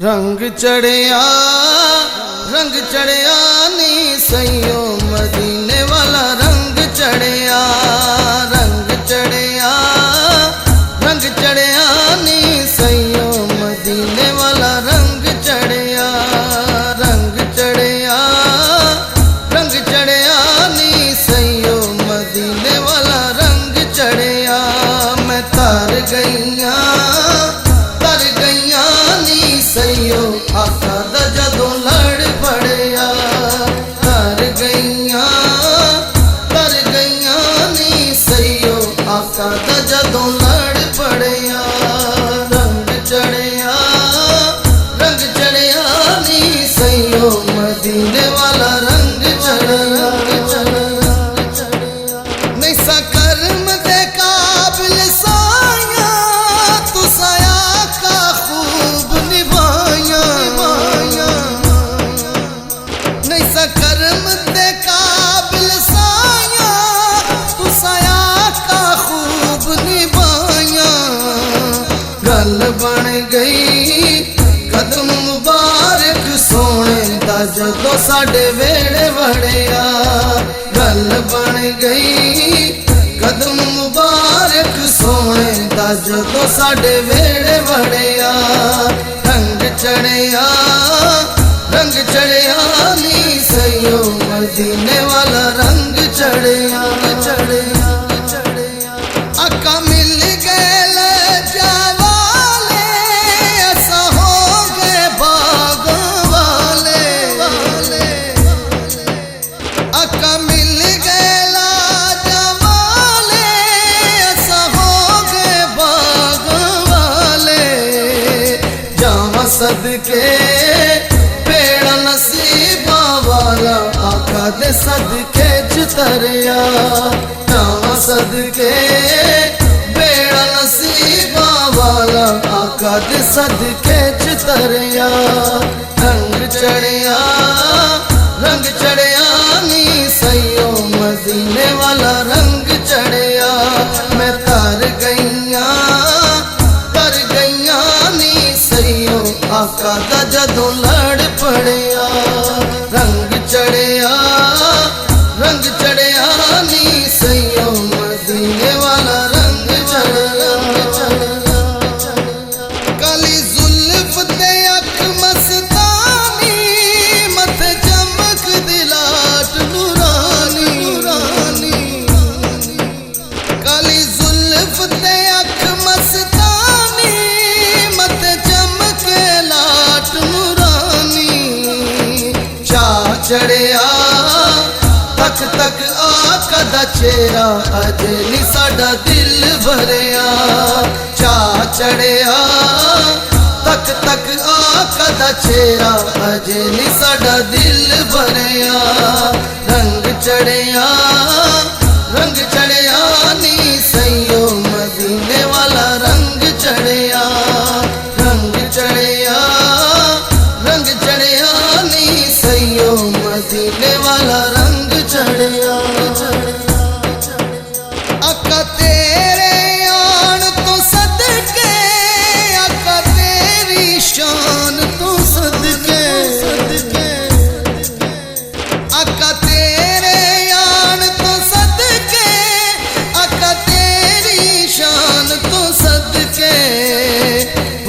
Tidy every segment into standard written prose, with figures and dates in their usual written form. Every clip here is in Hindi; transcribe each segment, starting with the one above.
रंग चढ़िया नी सैयो मदीने वाला रंग चढ़िया नी सैयो मदीने वाला रंग चढ़िया नी सैयो मदीने वाला रंग चढ़िया। मैं तर गईया नी सैयो आका दा जदों लड़ पड़िया। तर गईया नी सैयो आका दा जदों लड़ पड़िया। रंग चढ़िया नी सैयो मदीने वाला रंग चढ़िया। नहीं सा कर्म दे काबिल साया तू साया का खूब निभाया। नहीं सा कर्म दे काबिल साया तू साया का खूब निभाया। गल बन गई कदम मुबारक सोने दा जदों साडे वेड़े वड़िया। गल बन गई कदम मुबारक सोने दा जदों साडे वेड़े वड़िया। रंग चढ़िया नी सैयो मदीने वाला रंग चढ़िया। आका मिल गए जावाले ऐसा हो गए बाग वाले। आका मिल गए जावाले ऐसा हो गए बाग वाले। जावा सदके पेड़ा नसीबा वाला आका दे सदके चतरिया। जावा सदके बेड़ा नसीबा वाला आका दे सदके चतरिया। रंग चढ़िया नी सैयो मदीने वाला रंग चढ़िया। मैं तर गईया नी सैयो आका दा जदों लड़ पड़िया। रंग चढ़िया नी सैयो मदीने वाला रंग चढ़िया। काली जुल्फ ते अख मस्तानी मथे चमक दिलाट नूरानी। काली जुल्फ ते अख मस्तानी मथे चमक लाट नूरानी। चा चढ़िया तक आका दा चेहरा अजे नी साडा दिल भरिया। चा चढ़िया तक आका दा चेहरा अजे नी साडा दिल भरिया। रंग चढ़िया नी सैयो मदीने वाला रंग चढ़िया। रंग चढ़िया नी सैयो मदीने वाला रंग चढ़िया। आका तेरे आन तो सदके आका तेरी शान तो सदके। आका तेरे आन तो सदके आका तेरी शान तो सदके।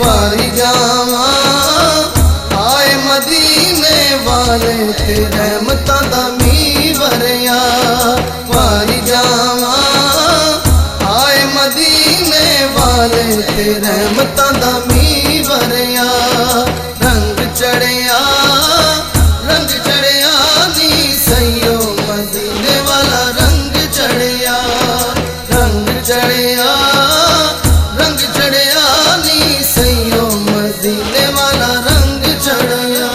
वारी जावा आए मदीने वाले ते रहमतां दा मींह वरिया। वारी जावा आए मदीने वाले ते रहमतां दा मींह वरिया। रंग चढ़िया नी सैयो मदीने वाला रंग चढ़िया। रंग चढ़िया नी सैयो मदीने वाला रंग चढ़िया।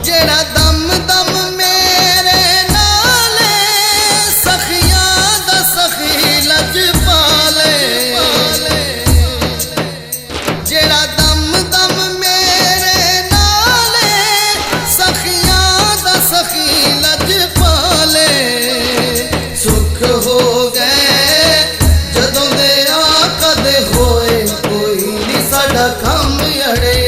जेड़ा दम मेरे नाले सखिया दा सखी लज पाले। जेड़ा दम मेरे दा काम अड़े